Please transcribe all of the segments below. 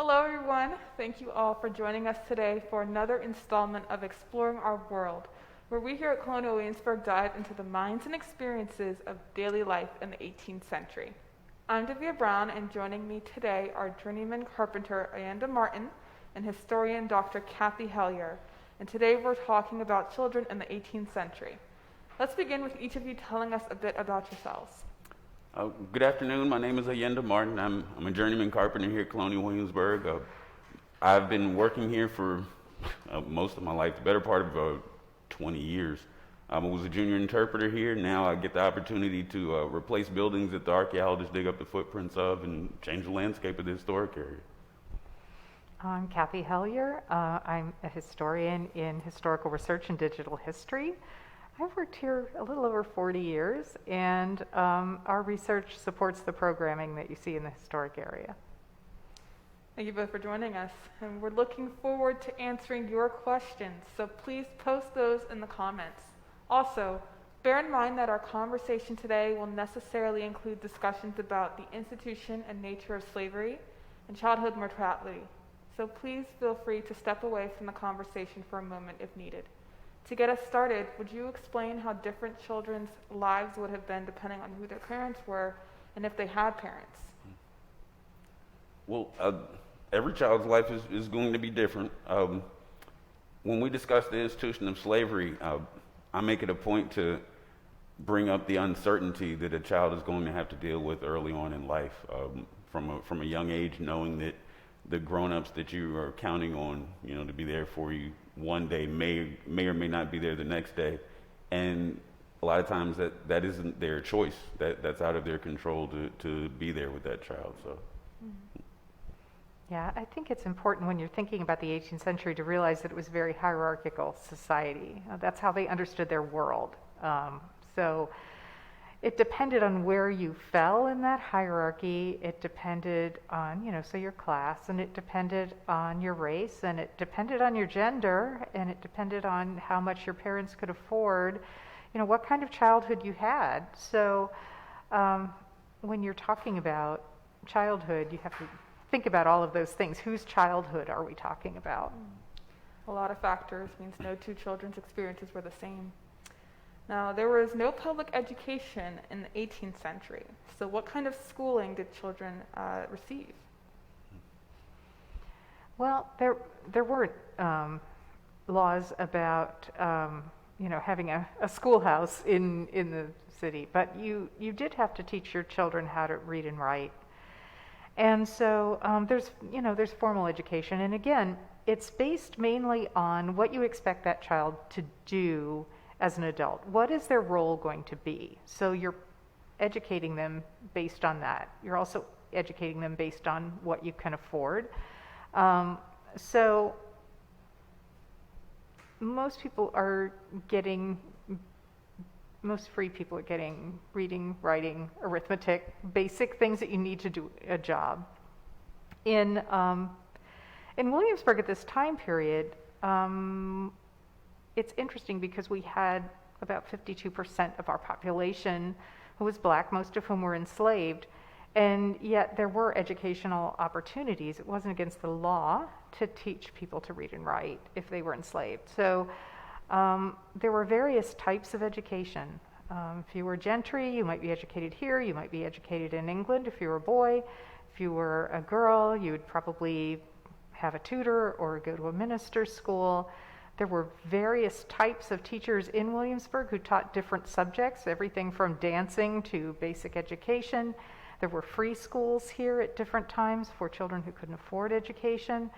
Hello, everyone. Thank you all for joining us today for another installment of Exploring Our World, where we here at Colonial Williamsburg dive into the minds and experiences of daily life in the 18th century. I'm Davia Brown, and joining me today are journeyman carpenter Ayinde Martin and historian Dr. Cathy Hellier. And today we're talking about children in the 18th century. Let's begin with each of you telling us a bit about yourselves. Good afternoon. My name is Ayinde Martin. I'm a journeyman carpenter here at Colonial Williamsburg. I've been working here for most of my life, the better part of 20 years. I was a junior interpreter here. Now I get the opportunity to replace buildings that the archaeologists dig up the footprints of and change the landscape of the historic area. I'm Cathy Hellier. I'm a historian in historical research and digital history. I've worked here a little over 40 years, and our research supports the programming that you see in the historic area. Thank you both for joining us, and we're looking forward to answering your questions, so please post those in the comments. Also, bear in mind that our conversation today will necessarily include discussions about the institution and nature of slavery and childhood mortality, so please feel free to step away from the conversation for a moment if needed. To get us started, would you explain how different children's lives would have been depending on who their parents were and if they had parents? Well, every child's life is going to be different. When we discuss the institution of slavery, I make it a point to bring up the uncertainty that a child is going to have to deal with early on in life, from a young age, knowing that the grown-ups that you are counting on, to be there for you one day may or may not be there the next day, and a lot of times that isn't their choice. That's out of their control to be there with that child. So. Yeah, I think it's important when you're thinking about the 18th century to realize that it was a very hierarchical society. That's how they understood their world. So it depended on where you fell in that hierarchy. It depended on, so your class, and it depended on your race, and it depended on your gender, and it depended on how much your parents could afford, what kind of childhood you had. So when you're talking about childhood, you have to think about all of those things. Whose childhood are we talking about? A lot of factors means no two children's experiences were the same. Now, there was no public education in the 18th century, so what kind of schooling did children receive? Well, there weren't laws about having a schoolhouse in the city, but you did have to teach your children how to read and write. And so there's formal education, and again, it's based mainly on what you expect that child to do as an adult. What is their role going to be? So you're educating them based on that. You're also educating them based on what you can afford. So most free people are getting reading, writing, arithmetic, basic things that you need to do a job. In Williamsburg at this time period, it's interesting because we had about 52% of our population who was black, most of whom were enslaved, and yet there were educational opportunities. It wasn't against the law to teach people to read and write if they were enslaved. So there were various types of education. If you were gentry, you might be educated here. You might be educated in England if you were a boy. If you were a girl, you would probably have a tutor or go to a minister's school. There were various types of teachers in Williamsburg who taught different subjects, everything from dancing to basic education. There were free schools here at different times for children who couldn't afford education.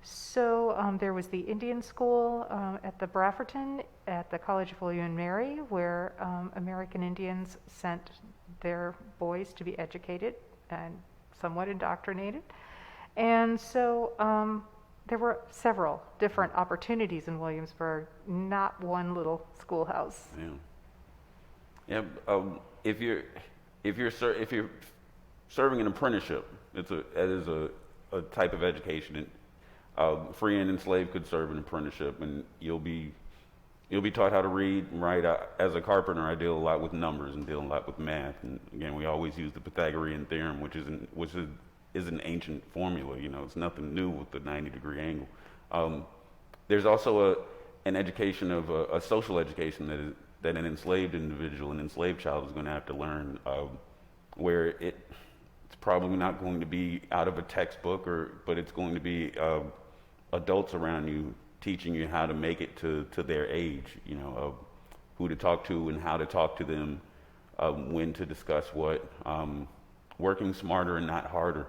So there was the Indian school at the Brafferton at the College of William and Mary, where American Indians sent their boys to be educated and somewhat indoctrinated. And so there were several different opportunities in Williamsburg, not one little schoolhouse. Yeah. If you're serving an apprenticeship, it is a type of education. Free and enslaved could serve an apprenticeship, and you'll be taught how to read and write. As a carpenter, I deal a lot with numbers and deal a lot with math. And again, we always use the Pythagorean theorem, which is an ancient formula. It's nothing new with the 90-degree angle. There's also an education of a social education that an enslaved individual, an enslaved child, is going to have to learn, where it's probably not going to be out of a textbook, but it's going to be adults around you teaching you how to make it to their age, who to talk to and how to talk to them, when to discuss what, working smarter and not harder.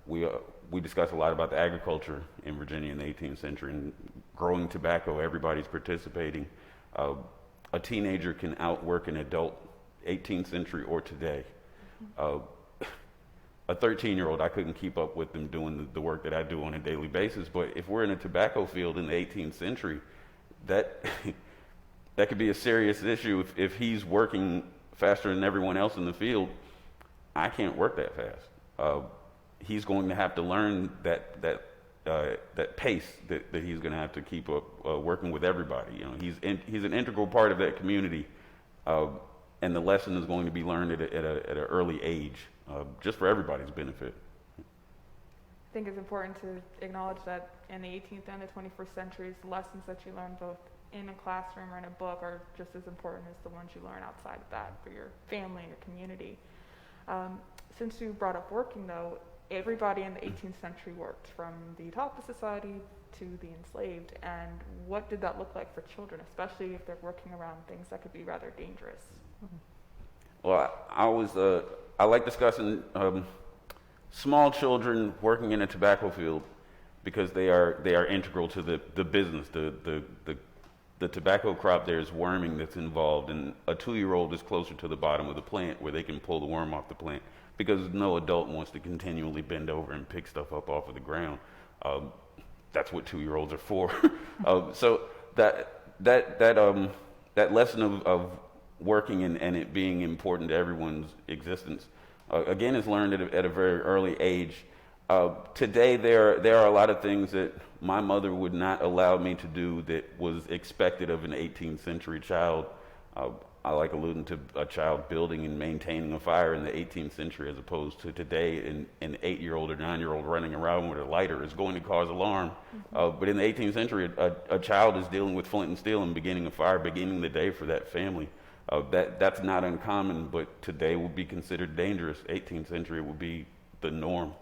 We discuss a lot about the agriculture in Virginia in the 18th century and growing tobacco. Everybody's participating. A teenager can outwork an adult, 18th century or today. A 13-year-old, I couldn't keep up with them doing the work that I do on a daily basis. But if we're in a tobacco field in the 18th century, that could be a serious issue. If he's working faster than everyone else in the field, I can't work that fast. He's going to have to learn that pace that he's going to have to keep up working with everybody. He's an integral part of that community, and the lesson is going to be learned at an early age, just for everybody's benefit. I think it's important to acknowledge that in the 18th and the 21st centuries, the lessons that you learn both in a classroom or in a book are just as important as the ones you learn outside of that for your family and your community. Since you brought up working, though, everybody in the 18th century worked, from the top of society to the enslaved. And what did that look like for children, especially if they're working around things that could be rather dangerous? Well, I like discussing small children working in a tobacco field because they are integral to the business. The tobacco crop, there's worming that's involved, and a 2-year-old is closer to the bottom of the plant where they can pull the worm off the plant, because no adult wants to continually bend over and pick stuff up off of the ground. That's what 2-year-olds are for. So that lesson of working and it being important to everyone's existence, again, is learned at a very early age. Today, there are a lot of things that my mother would not allow me to do that was expected of an 18th century child. I like alluding to a child building and maintaining a fire in the 18th century as opposed to today. An 8-year-old or 9-year-old running around with a lighter is going to cause alarm. But in the 18th century, a child is dealing with flint and steel and beginning a fire, beginning the day for that family. That's not uncommon, but today would be considered dangerous. 18th century would be the norm.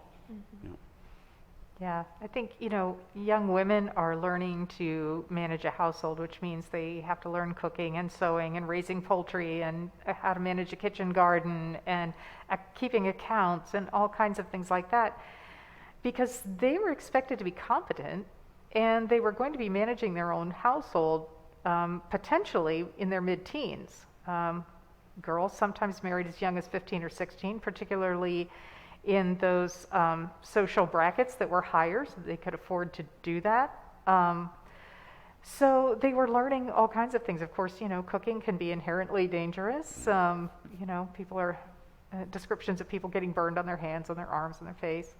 Yeah, I think, young women are learning to manage a household, which means they have to learn cooking and sewing and raising poultry and how to manage a kitchen garden and keeping accounts and all kinds of things like that, because they were expected to be competent and they were going to be managing their own household potentially in their mid-teens. Girls sometimes married as young as 15 or 16, particularly in those social brackets that were higher, so they could afford to do that. So they were learning all kinds of things. Of course, cooking can be inherently dangerous. People are descriptions of people getting burned on their hands, on their arms, on their face.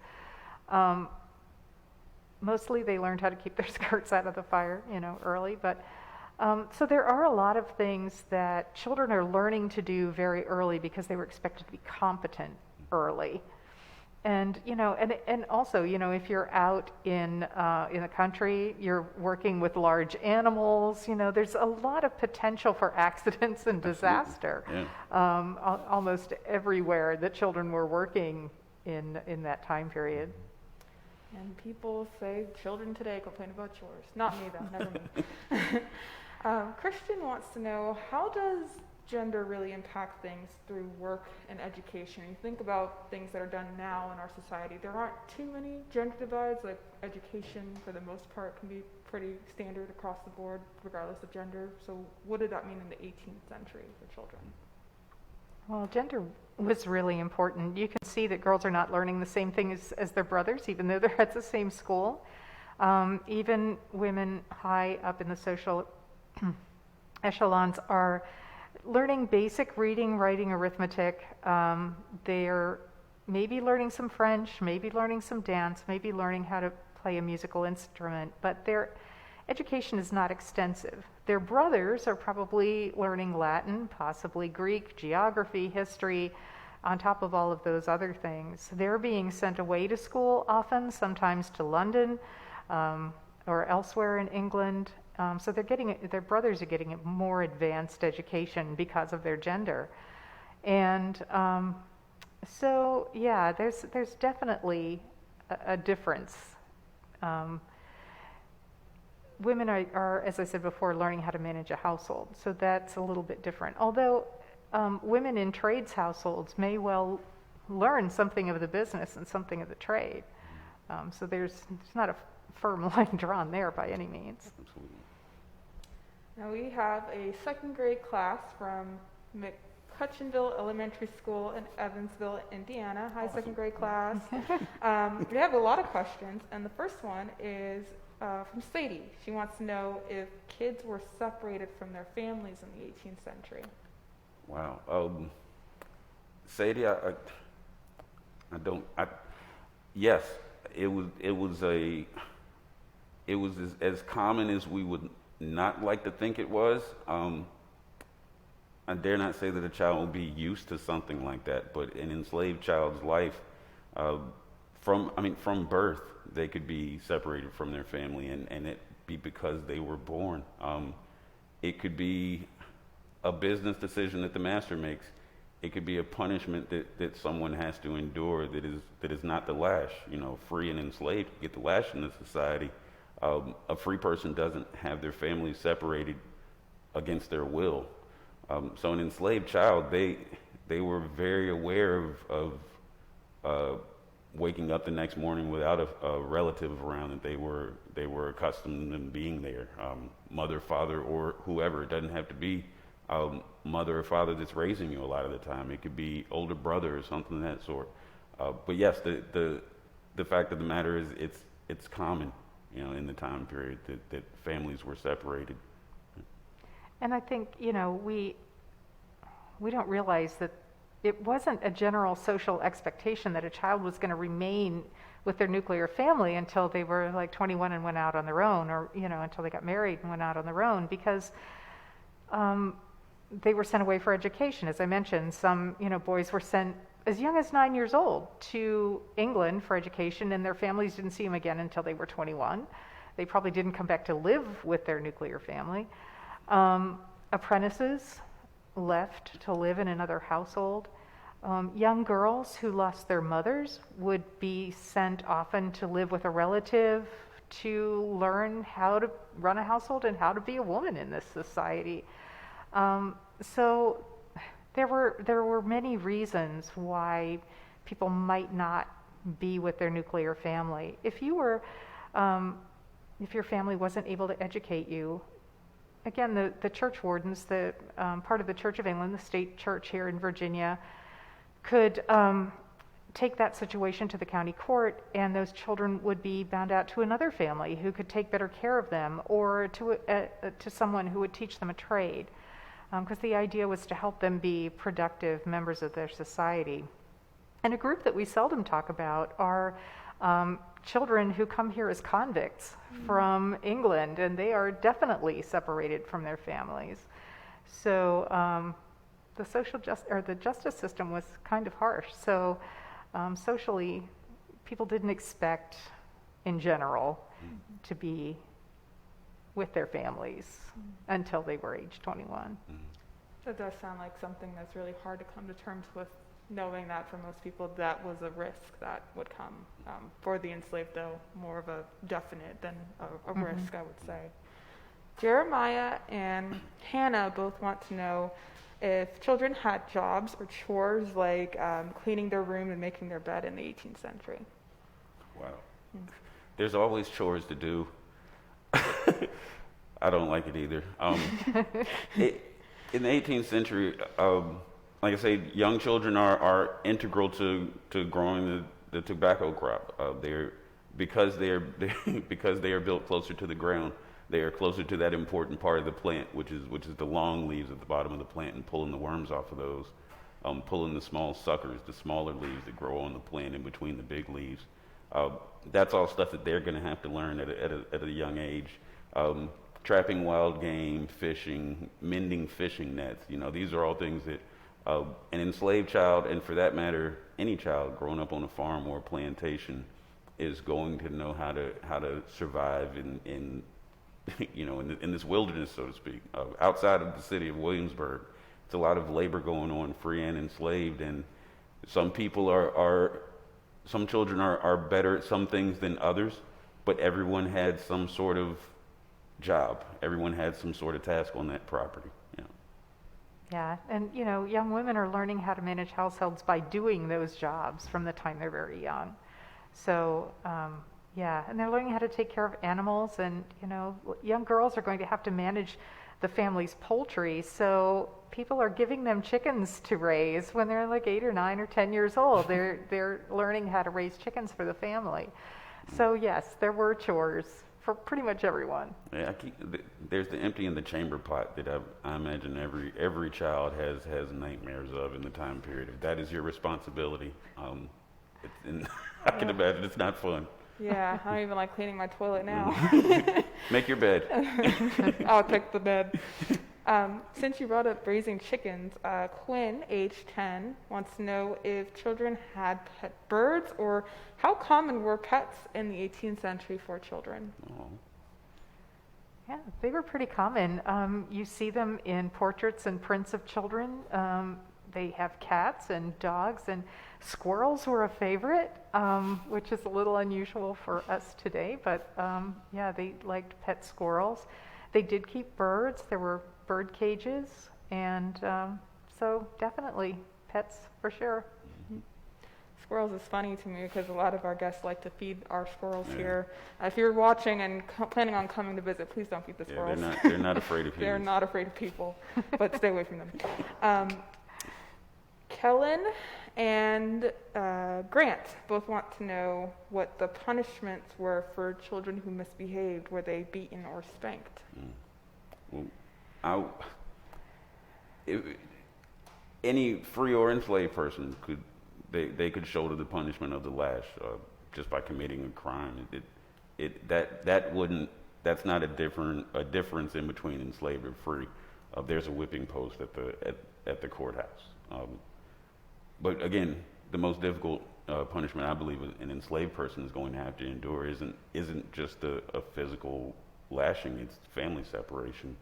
Mostly they learned how to keep their skirts out of the fire, early. But so there are a lot of things that children are learning to do very early because they were expected to be competent early. And and also, if you're out in the country, you're working with large animals. There's a lot of potential for accidents and disaster. Yeah. Almost everywhere that children were working in that time period. And people say children today complain about chores. Not me, though. Never me. Christian wants to know, how does gender really impact things through work and education? You think about things that are done now in our society. There aren't too many gender divides. Like education, for the most part, can be pretty standard across the board, regardless of gender. So what did that mean in the 18th century for children? Well, gender was really important. You can see that girls are not learning the same thing as their brothers, even though they're at the same school. Even women high up in the social echelons are learning basic reading, writing, arithmetic. They're maybe learning some French, maybe learning some dance, maybe learning how to play a musical instrument, but their education is not extensive. Their brothers are probably learning Latin, possibly Greek, geography, history, on top of all of those other things. They're being sent away to school often, sometimes to London or elsewhere in England. So their brothers are getting a more advanced education because of their gender. And so, yeah, there's definitely a difference. Women are, as I said before, learning how to manage a household. So that's a little bit different. Although women in trades households may well learn something of the business and something of the trade. So there's not a firm line drawn there by any means. Absolutely. Now we have a second grade class from McCutcheonville Elementary School in Evansville, Indiana. Hi, Awesome. second grade class. We have a lot of questions, and the first one is from Sadie. She wants to know if kids were separated from their families in the 18th century. Wow. Sadie, yes, it was as common as we would not like to think it was. I dare not say that a child will be used to something like that, but an enslaved child's life, from birth, they could be separated from their family, and it be because they were born. It could be a business decision that the master makes. It could be a punishment that someone has to endure that is not the lash. Free and enslaved get the lash in this society. A free person doesn't have their family separated against their will. So an enslaved child, they were very aware of waking up the next morning without a relative around that they were accustomed to being there. Mother, father, or whoever. It doesn't have to be mother or father that's raising you a lot of the time. It could be older brother or something of that sort. But yes, the fact of the matter is it's common, in the time period that families were separated. And I think, we don't realize that it wasn't a general social expectation that a child was going to remain with their nuclear family until they were like 21 and went out on their own, or, until they got married and went out on their own, because they were sent away for education. As I mentioned, some, boys were sent as young as 9 years old to England for education, and their families didn't see them again until they were 21. They probably didn't come back to live with their nuclear family. Apprentices left to live in another household. Young girls who lost their mothers would be sent often to live with a relative to learn how to run a household and how to be a woman in this society. So there were many reasons why people might not be with their nuclear family. If your family wasn't able to educate you, again, the church wardens, the part of the Church of England, the state church here in Virginia, could take that situation to the county court, and those children would be bound out to another family who could take better care of them, or to someone who would teach them a trade, because the idea was to help them be productive members of their society. And a group that we seldom talk about are children who come here as convicts from England, and they are definitely separated from their families. So the justice system was kind of harsh. So socially, people didn't expect, in general, to be with their families until they were age 21. That does sound like something that's really hard to come to terms with, knowing that for most people that was a risk that would come. For the enslaved, though, more of a definite than a risk, I would say. Jeremiah and Hannah both want to know if children had jobs or chores like cleaning their room and making their bed in the 18th century. Wow. There's always chores to do. I don't like it either. In the 18th century, like I say, young children are integral to growing the tobacco crop. Because they are built closer to the ground. They are closer to that important part of the plant, which is the long leaves at the bottom of the plant, and pulling the worms off of those, pulling the small suckers, the smaller leaves that grow on the plant in between the big leaves. That's all stuff that they're going to have to learn at a young age. Trapping wild game, fishing, mending fishing nets. These are all things that An enslaved child, and for that matter, any child growing up on a farm or a plantation, is going to know how to survive in in this wilderness, so to speak, outside of the city of Williamsburg. It's a lot of labor going on, free and enslaved, and some people some children are better at some things than others, but everyone had some sort of job. Everyone had some sort of task on that property. Yeah, and young women are learning how to manage households by doing those jobs from the time they're very young. So, yeah, and they're learning how to take care of animals, and young girls are going to have to manage the family's poultry. So people are giving them chickens to raise when they're like 8 or 9 or 10 years old. They're learning how to raise chickens for the family. So yes, there were chores for pretty much everyone. Yeah, there's the empty in the chamber pot that I imagine every child has nightmares of in the time period. If that is your responsibility, I can imagine it's not fun. Yeah, I don't even like cleaning my toilet now. Make your bed. I'll pick the bed. Since you brought up raising chickens, Quinn, age 10, wants to know if children had pet birds, or how common were pets in the 18th century for children? Oh. Yeah, they were pretty common. You see them in portraits and prints of children. They have cats and dogs, and squirrels were a favorite, which is a little unusual for us today, but yeah, they liked pet squirrels. They did keep birds. There were bird cages, and so definitely pets for sure. Squirrels is funny to me because a lot of our guests like to feed our squirrels here. If you're watching and planning on coming to visit, please don't feed the squirrels. They're not afraid of humans. They're not afraid of people, but stay away from them. Kellen and Grant both want to know what the punishments were for children who misbehaved. Were they beaten or spanked? Well, any free or enslaved person they could shoulder the punishment of the lash just by committing a crime. That's not a difference in between enslaved and free. There's a whipping post at the courthouse. But again, the most difficult punishment I believe an enslaved person is going to have to endure isn't just a physical lashing; it's family separation.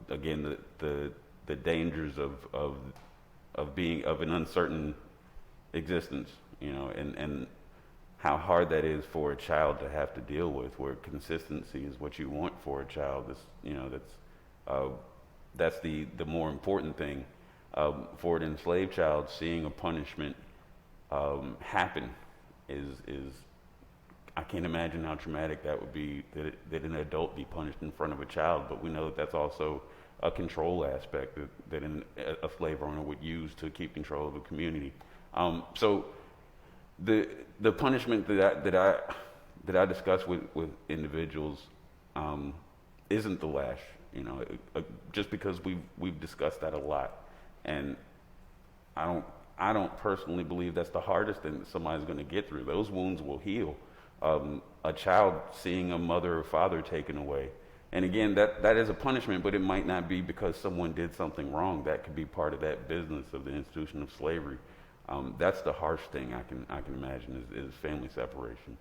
Again, the dangers of being of an uncertain existence, and how hard that is for a child to have to deal with. Where consistency is what you want for a child. That's the more important thing. For an enslaved child, seeing a punishment happen is I can't imagine how traumatic that would be, that an adult be punished in front of a child. But we know that that's also a control aspect that a slave owner would use to keep control of a community. So the punishment that I discuss with individuals isn't the lash, just because we've discussed that a lot. And I don't personally believe that's the hardest thing that somebody's going to get through. Those wounds will heal. A child seeing a mother or father taken away, and again, that is a punishment, but it might not be because someone did something wrong. That could be part of that business of the institution of slavery. That's the harsh thing I can imagine is family separation.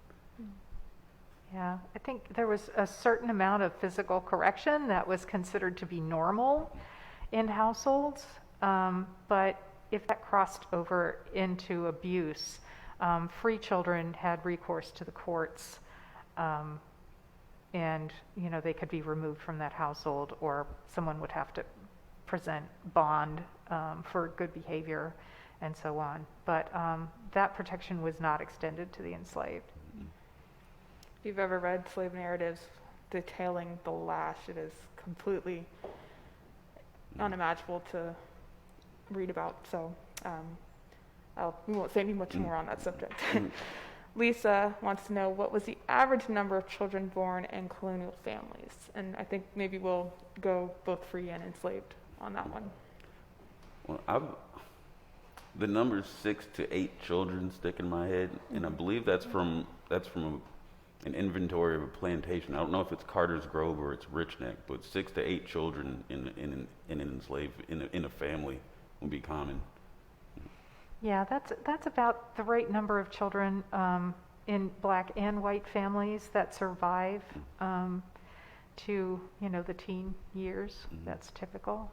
Yeah, I think there was a certain amount of physical correction that was considered to be normal in households. But if that crossed over into abuse, free children had recourse to the courts, and they could be removed from that household, or someone would have to present bond for good behavior, and so on. But that protection was not extended to the enslaved. If you've ever read slave narratives detailing the lash, it is completely unimaginable to read about, so we won't say any much more on that subject. Lisa wants to know, what was the average number of children born in colonial families? And I think maybe we'll go both free and enslaved on that one. Well, the numbers 6 to 8 children stick in my head, and I believe that's from an inventory of a plantation. I don't know if it's Carter's Grove or it's Rich Neck, but 6 to 8 children in a family would be common. Yeah, that's about the right number of children in black and white families that survive to, the teen years. That's typical.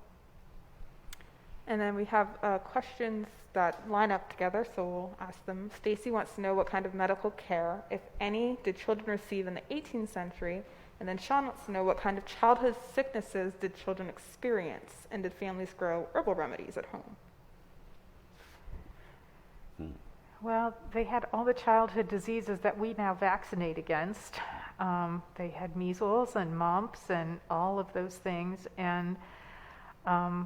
And then we have questions that line up together, so we'll ask them. Stacy wants to know what kind of medical care, if any, did children receive in the 18th century? And then Sean wants to know what kind of childhood sicknesses did children experience, and did families grow herbal remedies at home? Well, they had all the childhood diseases that we now vaccinate against. They had measles and mumps and all of those things, and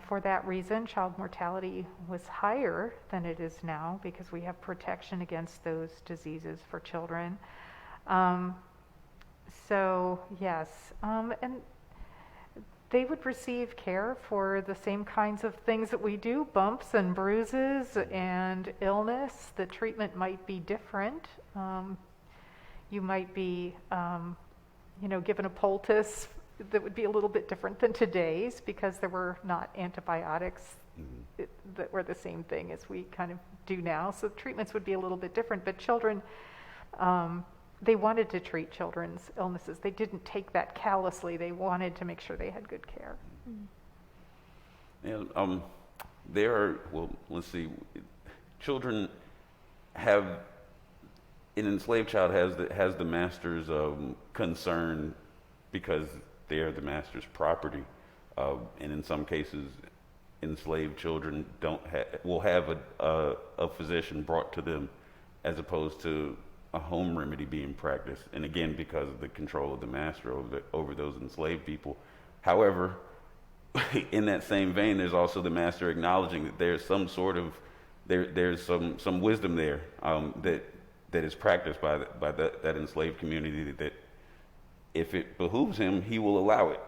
for that reason, child mortality was higher than it is now because we have protection against those diseases for children. So yes, and they would receive care for the same kinds of things that we do, bumps and bruises and illness. The treatment might be different. You might be, given a poultice that would be a little bit different than today's because there were not antibiotics that were the same thing as we kind of do now. So treatments would be a little bit different, but children, they wanted to treat children's illnesses. They didn't take that callously. They wanted to make sure they had good care. Yeah, there are, let's see, children have, an enslaved child has the master's concern because they are the master's property, and in some cases, enslaved children will have a physician brought to them, as opposed to a home remedy being practiced. And again, because of the control of the master over those enslaved people. However, in that same vein, there's also the master acknowledging that there's some sort of there's some wisdom there that is practiced by that enslaved community that, if it behooves him, he will allow it.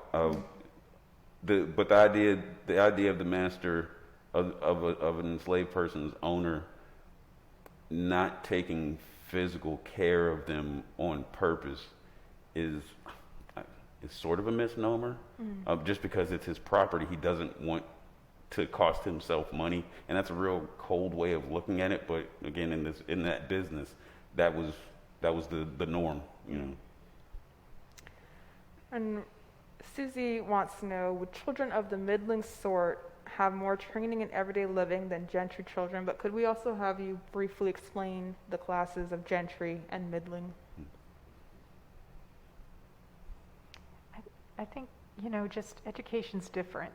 But the idea of the master of an enslaved person's owner not taking physical care of them on purpose is sort of a misnomer. Just because it's his property, he doesn't want to cost himself money, and that's a real cold way of looking at it. But again, in that business, that was the norm, And Susie wants to know, would children of the middling sort have more training in everyday living than gentry children? But could we also have you briefly explain the classes of gentry and middling? I think, just education's different.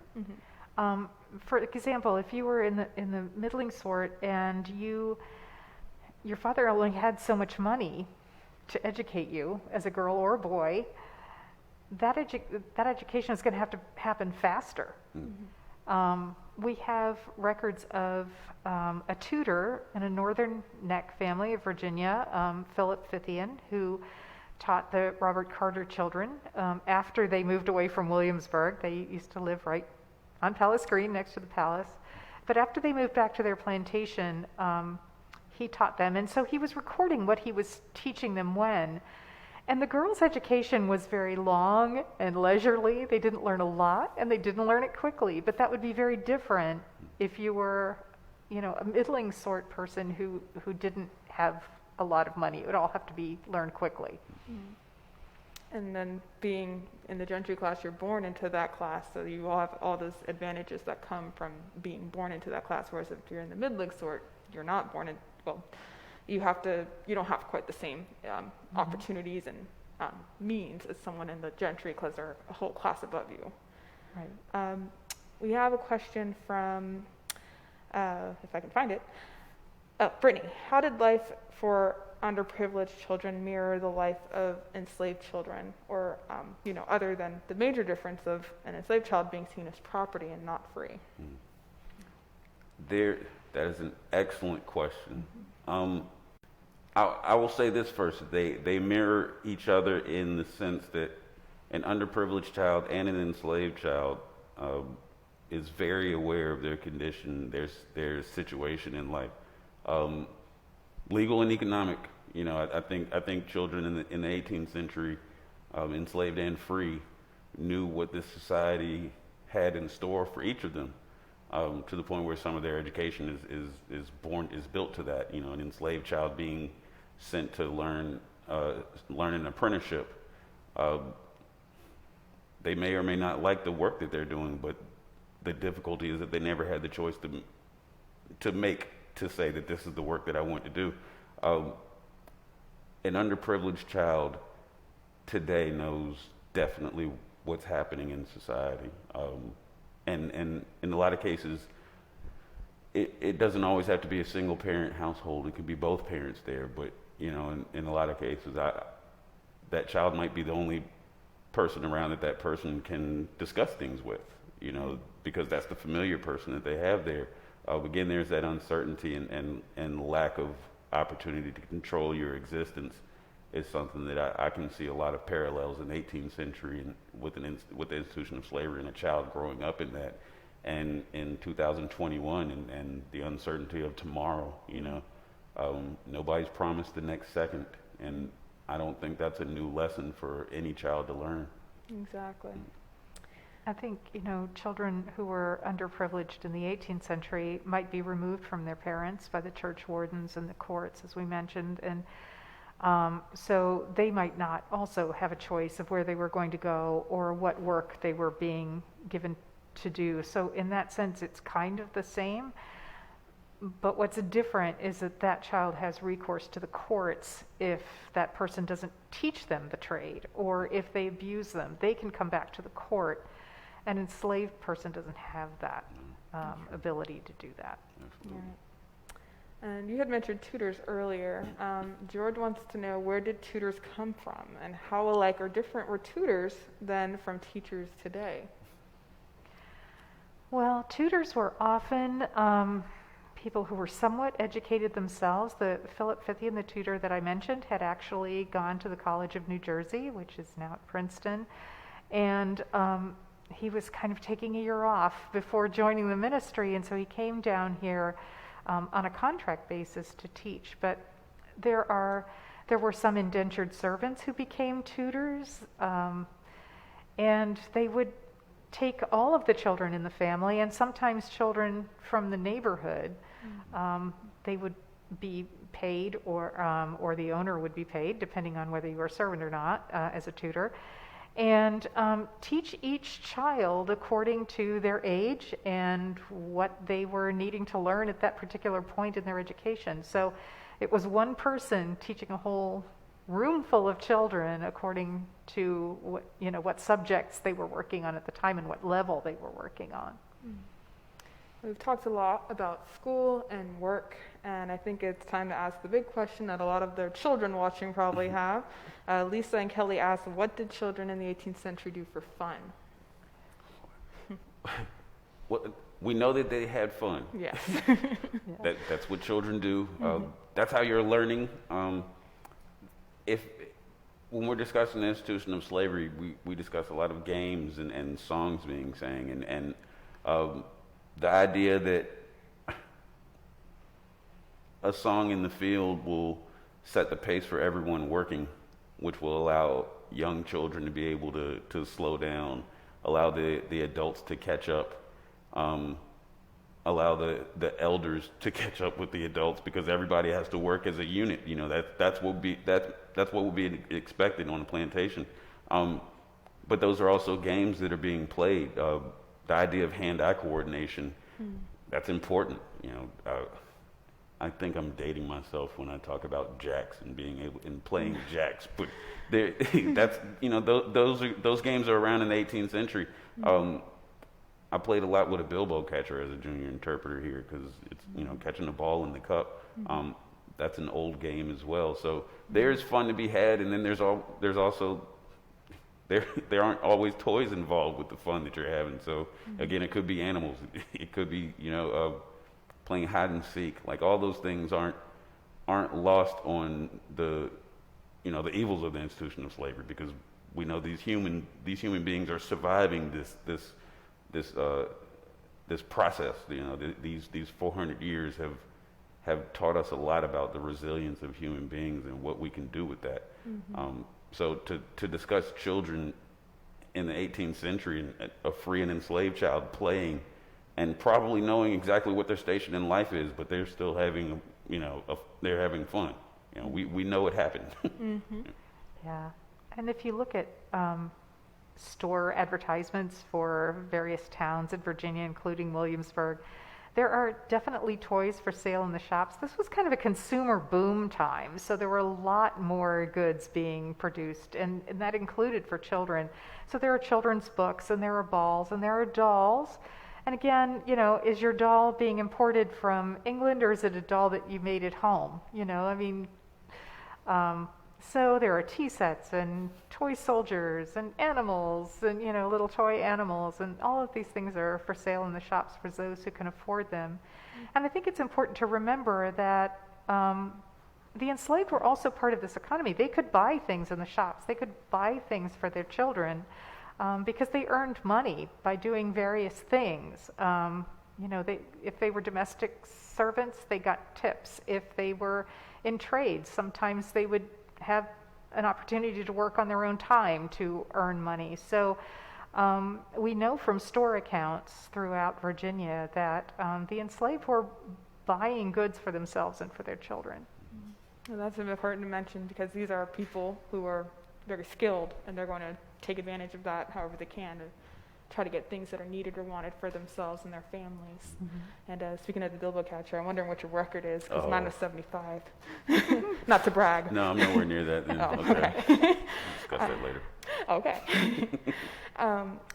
For example, if you were in the middling sort and your father only had so much money to educate you as a girl or a boy, that education is going to have to happen faster. We have records of a tutor in a northern neck family of Virginia, Philip Fithian, who taught the Robert Carter children after they moved away from Williamsburg. They used to live right on Palace Green next to the palace. But after they moved back to their plantation, he taught them. And so he was recording what he was teaching them when. And the girls' education was very long and leisurely. They didn't learn a lot, and they didn't learn it quickly. But that would be very different if you were, a middling sort person who didn't have a lot of money. It would all have to be learned quickly. And then being in the gentry class, you're born into that class, so you all have all those advantages that come from being born into that class. Whereas if you're in the middling sort, you're not born in, you don't have quite the same opportunities and means as someone in the gentry, because they're a whole class above you. Right. We have a question from, if I can find it, Brittany. How did life for underprivileged children mirror the life of enslaved children, or other than the major difference of an enslaved child being seen as property and not free? That is an excellent question. I will say this first. They mirror each other in the sense that an underprivileged child and an enslaved child is very aware of their condition, their situation in life, legal and economic. I think children in the 18th century, enslaved and free, knew what this society had in store for each of them. to the point where some of their education is built to that. An enslaved child being sent to learn an apprenticeship. They may or may not like the work that they're doing, but the difficulty is that they never had the choice to say that this is the work that I want to do. An underprivileged child today knows definitely what's happening in society. And in a lot of cases, it doesn't always have to be a single parent household. It could be both parents there, but in a lot of cases, that child might be the only person around that person can discuss things with, because that's the familiar person that they have there. Again, there's that uncertainty and lack of opportunity to control your existence is something that I can see a lot of parallels in the 18th century and with the institution of slavery and a child growing up in that. And in 2021 and the uncertainty of tomorrow, nobody's promised the next second. And I don't think that's a new lesson for any child to learn. Exactly. I think, children who were underprivileged in the 18th century might be removed from their parents by the church wardens and the courts, as we mentioned, and so they might not also have a choice of where they were going to go or what work they were being given to do. So in that sense, it's kind of the same. But what's different is that child has recourse to the courts if that person doesn't teach them the trade, or if they abuse them, they can come back to the court. An enslaved person doesn't have that ability to do that. Right. And you had mentioned tutors earlier. George wants to know, where did tutors come from, and how alike or different were tutors than from teachers today? Well, tutors were often people who were somewhat educated themselves. The Philip Fithian, the tutor that I mentioned, had actually gone to the College of New Jersey, which is now at Princeton, and he was kind of taking a year off before joining the ministry, and so he came down here on a contract basis to teach. But there were some indentured servants who became tutors, and they would take all of the children in the family, and sometimes children from the neighborhood. They would be paid, or the owner would be paid, depending on whether you were a servant or not, as a tutor, and teach each child according to their age and what they were needing to learn at that particular point in their education. So it was one person teaching a whole room full of children according to what subjects they were working on at the time and what level they were working on. We've talked a lot about school and work, and I think it's time to ask the big question that a lot of their children watching probably have. Lisa and Kelly asked, what did children in the 18th century do for fun? We know that they had fun. Yes. That's what children do. That's how you're learning. When we're discussing the institution of slavery, we discuss a lot of games and songs being sang, and the idea that a song in the field will set the pace for everyone working, which will allow young children to be able to slow down, allow the adults to catch up, allow the elders to catch up with the adults, because everybody has to work as a unit. That's what will be expected on a plantation. But those are also games that are being played. The idea of hand-eye coordination, that's important. I think I'm dating myself when I talk about jacks and being able and playing jacks, but that's those games are around in the 18th century. I played a lot with a bilbo catcher as a junior interpreter here, because it's catching the ball in the cup. That's an old game as well. So there's fun to be had, and then there's also there aren't always toys involved with the fun that you're having. So again, it could be animals, it could be playing hide and seek. Like, all those things aren't lost on the evils of the institution of slavery, because we know these human beings are surviving this process. These 400 years have taught us a lot about the resilience of human beings and what we can do with that. So to discuss children in the 18th century, a free and enslaved child playing and probably knowing exactly what their station in life is, but they're still having, they're having fun. We know it happened. Yeah. And if you look at store advertisements for various towns in Virginia, including Williamsburg, there are definitely toys for sale in the shops. This was kind of a consumer boom time, so there were a lot more goods being produced, and that included for children. So there are children's books, and there are balls, and there are dolls. And again, is your doll being imported from England, or is it a doll that you made at home? So there are tea sets and toy soldiers and animals and, little toy animals, and all of these things are for sale in the shops for those who can afford them. And I think it's important to remember that the enslaved were also part of this economy. They could buy things in the shops. They could buy things for their children because they earned money by doing various things. If they were domestic servants, they got tips. If they were in trade, sometimes they would have an opportunity to work on their own time to earn money. So we know from store accounts throughout Virginia that the enslaved were buying goods for themselves and for their children. Well, that's important to mention because these are people who are very skilled, and they're going to take advantage of that however they can to try to get things that are needed or wanted for themselves and their families. And speaking of the Bilbo Catcher, I'm wondering what your record is, because mine was 75. Not to brag. No, I'm nowhere near that. Then. Okay. Discuss that later. Okay.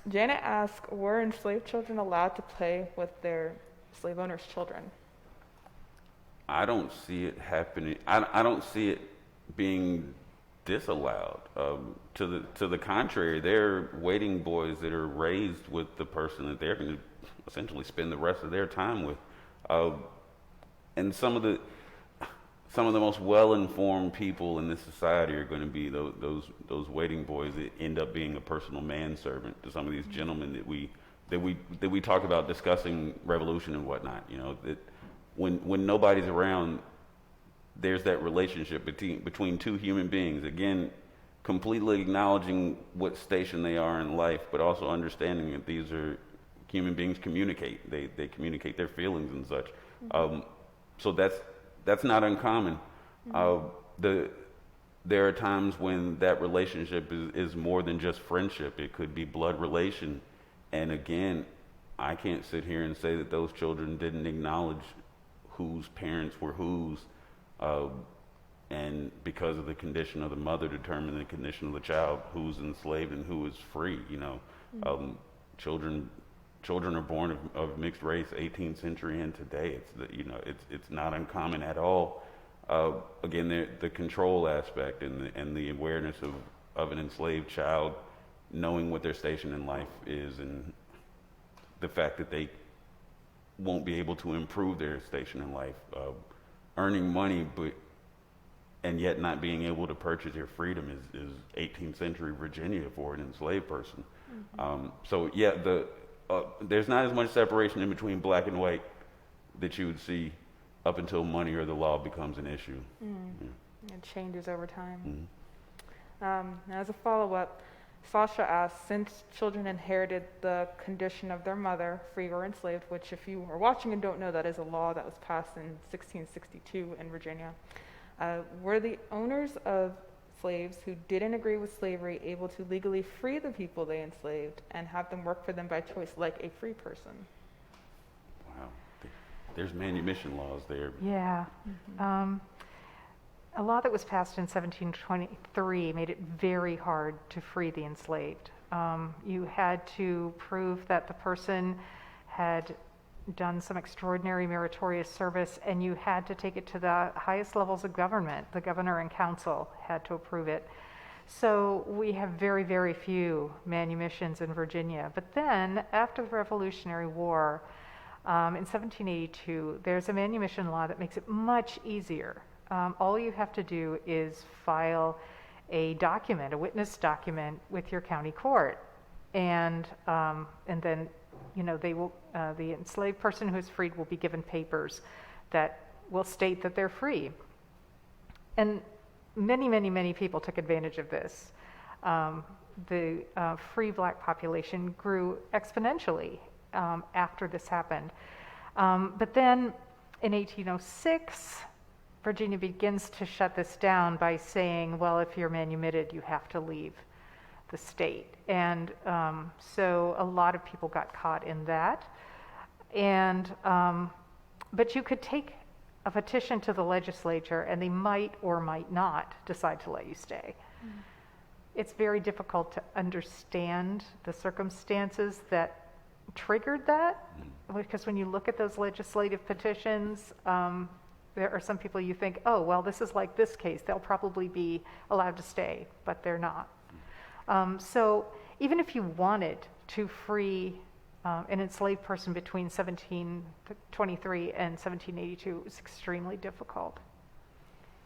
Janet asked, were enslaved children allowed to play with their slave owners' children? I don't see it happening. I don't see it being disallowed. To the contrary, they're waiting boys that are raised with the person that they're going to essentially spend the rest of their time with. And some of the most well-informed people in this society are going to be those waiting boys that end up being a personal manservant to some of these gentlemen that we talk about discussing revolution and whatnot. That when nobody's around, there's that relationship between two human beings. Again, completely acknowledging what station they are in life, but also understanding that these are human beings communicate. They communicate their feelings and such. So that's not uncommon. There are times when that relationship is more than just friendship. It could be blood relation. And again, I can't sit here and say that those children didn't acknowledge whose parents were whose. And because of the condition of the mother determine the condition of the child, who's enslaved and who is free. Children are born of mixed race, 18th century and today. It's not uncommon at all. Again, the control aspect and the awareness of an enslaved child, knowing what their station in life is, and the fact that they won't be able to improve their station in life. Earning money, and yet not being able to purchase your freedom is 18th century Virginia for an enslaved person. So yeah, there's not as much separation in between black and white that you would see up until money or the law becomes an issue. It changes over time. As a follow-up, Sasha asked, since children inherited the condition of their mother, free or enslaved, which if you are watching and don't know, that is a law that was passed in 1662 in Virginia, were the owners of slaves who didn't agree with slavery able to legally free the people they enslaved and have them work for them by choice like a free person? Wow. There's manumission laws there. Yeah. A law that was passed in 1723 made it very hard to free the enslaved. You had to prove that the person had done some extraordinary meritorious service, and you had to take it to the highest levels of government. The governor and council had to approve it. So we have very, very few manumissions in Virginia. But then, after the Revolutionary War, in 1782, there's a manumission law that makes it much easier. All you have to do is file a document, a witness document, with your county court, and then, they will, the enslaved person who is freed will be given papers that will state that they're free. And many, many, many people took advantage of this. The free black population grew exponentially, after this happened. But then in 1806, Virginia begins to shut this down by saying, well, if you're manumitted, you have to leave the state. And so a lot of people got caught in that. And but you could take a petition to the legislature and they might or might not decide to let you stay. It's very difficult to understand the circumstances that triggered that, because when you look at those legislative petitions, there are some people you think, oh, well, this is like this case, they'll probably be allowed to stay, but they're not. So even if you wanted to free an enslaved person between 1723 and 1782, it was extremely difficult.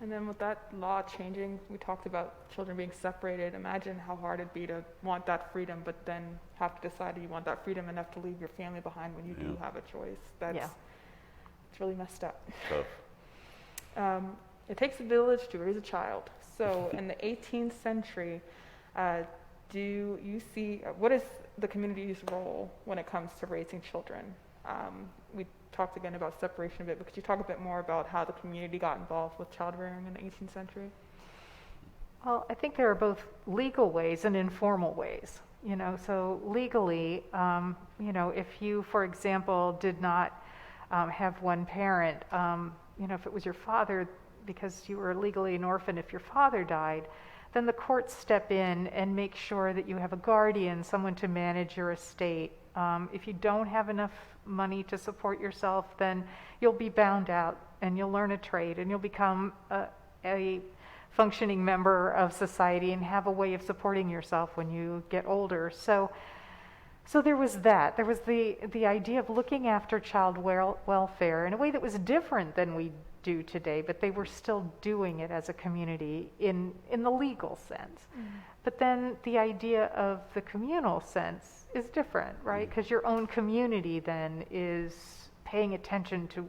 And then with that law changing, we talked about children being separated. Imagine how hard it'd be to want that freedom, but then have to decide you want that freedom enough to leave your family behind when you do have a choice. It's really messed up. Tough. It takes a village to raise a child. So in the 18th century, do you see, what is the community's role when it comes to raising children? We talked again about separation a bit, but could you talk a bit more about how the community got involved with child rearing in the 18th century? Well, I think there are both legal ways and informal ways. So legally, if you, for example, did not have one parent, if it was your father, because you were legally an orphan, if your father died, then the courts step in and make sure that you have a guardian, someone to manage your estate. If you don't have enough money to support yourself, then you'll be bound out and you'll learn a trade and you'll become a functioning member of society and have a way of supporting yourself when you get older. So there was that. There was the idea of looking after child welfare in a way that was different than we do today, but they were still doing it as a community in the legal sense. But then the idea of the communal sense is different, right? Because your own community then is paying attention to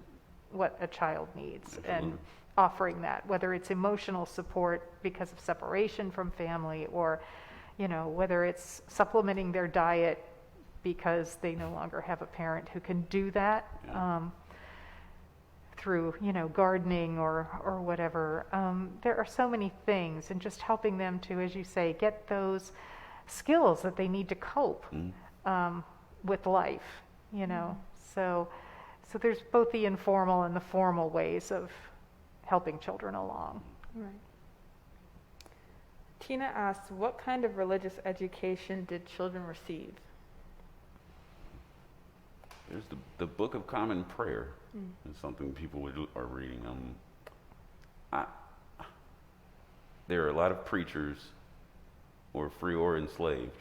what a child needs and offering that, whether it's emotional support because of separation from family, or whether it's supplementing their diet because they no longer have a parent who can do that. Through gardening or whatever. There are so many things, and just helping them to, as you say, get those skills that they need to cope with life. So there's both the informal and the formal ways of helping children along. Right. Tina asks, what kind of religious education did children receive? There's the Book of Common Prayer. It's something people are reading. There are a lot of preachers, or free or enslaved,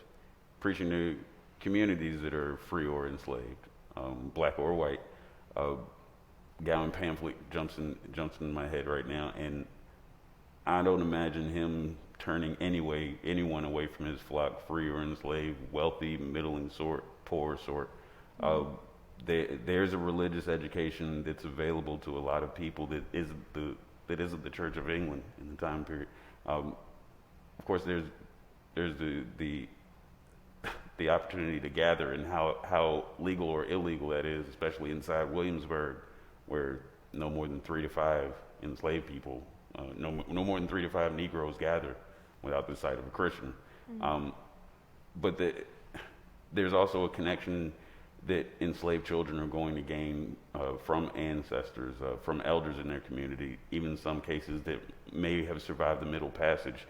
preaching to communities that are free or enslaved, black or white. Gowan pamphlet jumps in my head right now, and I don't imagine him turning anyone away from his flock, free or enslaved, wealthy, middling sort, poor sort. There's a religious education that's available to a lot of people that isn't the Church of England in the time period. Of course, there's the opportunity to gather, and how legal or illegal that is, especially inside Williamsburg, where no more than 3 to 5 enslaved people, no more than 3 to 5 Negroes gather without the sight of a Christian. But there's also a connection that enslaved children are going to gain from ancestors, from elders in their community, even in some cases that may have survived the Middle Passage.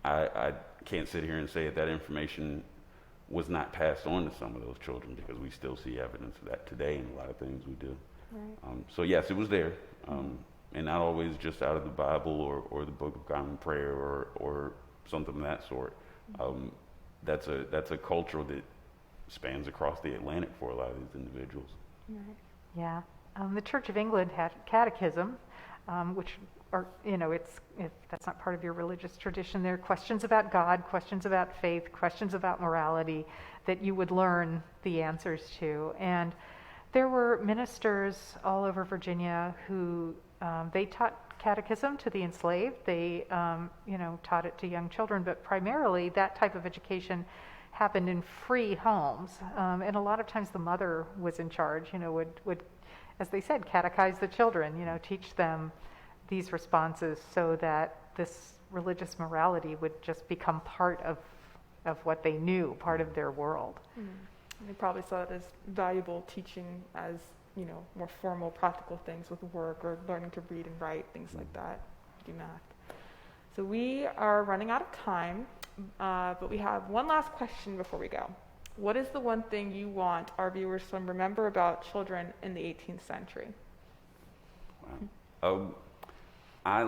I can't sit here and say that information was not passed on to some of those children, because we still see evidence of that today in a lot of things we do. Right. So yes, it was there, and not always just out of the Bible or the Book of Common Prayer or something of that sort. That's a culture that spans across the Atlantic for a lot of these individuals. Right. Yeah. The Church of England had catechism, which are, if that's not part of your religious tradition, there are questions about God, questions about faith, questions about morality that you would learn the answers to. And there were ministers all over Virginia who they taught catechism to the enslaved. They, taught it to young children, but primarily that type of education happened in free homes. And a lot of times the mother was in charge, would, as they said, catechize the children, teach them these responses so that this religious morality would just become part of what they knew, part of their world. They probably saw it as valuable teaching as, more formal, practical things with work or learning to read and write, things like that, do math. So we are running out of time, but we have one last question before we go. What is the one thing you want our viewers to remember about children in the 18th century? Wow. I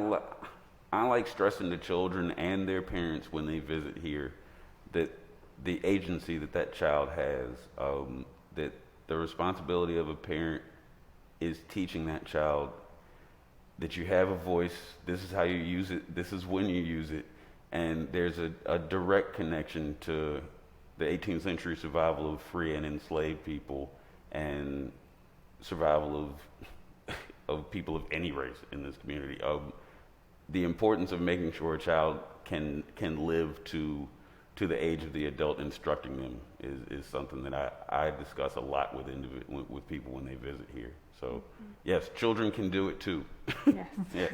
like stressing to children and their parents when they visit here that the agency that child has, that the responsibility of a parent is teaching that child that you have a voice, this is how you use it, this is when you use it, and there's a direct connection to the 18th century survival of free and enslaved people and survival of people of any race in this community. The importance of making sure a child can live to the age of the adult instructing them is something that I discuss a lot with people when they visit here. So, yes, children can do it too. Yes. Yes.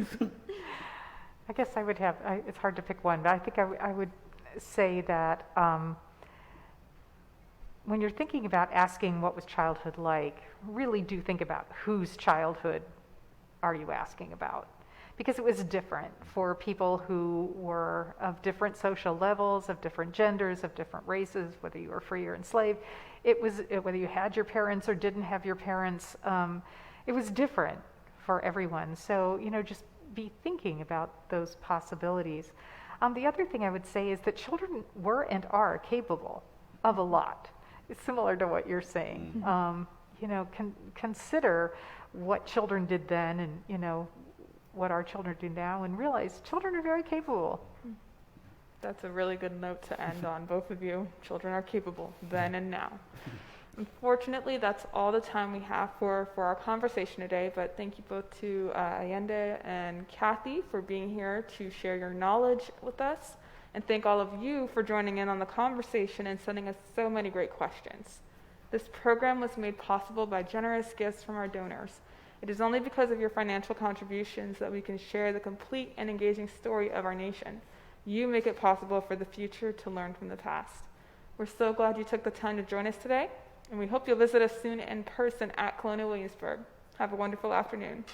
I guess I would have, it's hard to pick one, but I think I would say that when you're thinking about asking what was childhood like, really do think about whose childhood are you asking about. Because it was different for people who were of different social levels, of different genders, of different races, whether you were free or enslaved. It was whether you had your parents or didn't have your parents. It was different for everyone. So, just be thinking about those possibilities. The other thing I would say is that children were and are capable of a lot. It's similar to what you're saying. Consider what children did then and, what our children do now, and realize children are very capable. That's a really good note to end on, both of you. Children are capable, then and now. Unfortunately, that's all the time we have for our conversation today, but thank you both to Ayinde and Cathy for being here to share your knowledge with us, and thank all of you for joining in on the conversation and sending us so many great questions. This program was made possible by generous gifts from our donors. It is only because of your financial contributions that we can share the complete and engaging story of our nation. You make it possible for the future to learn from the past. We're so glad you took the time to join us today, and we hope you'll visit us soon in person at Colonial Williamsburg. Have a wonderful afternoon.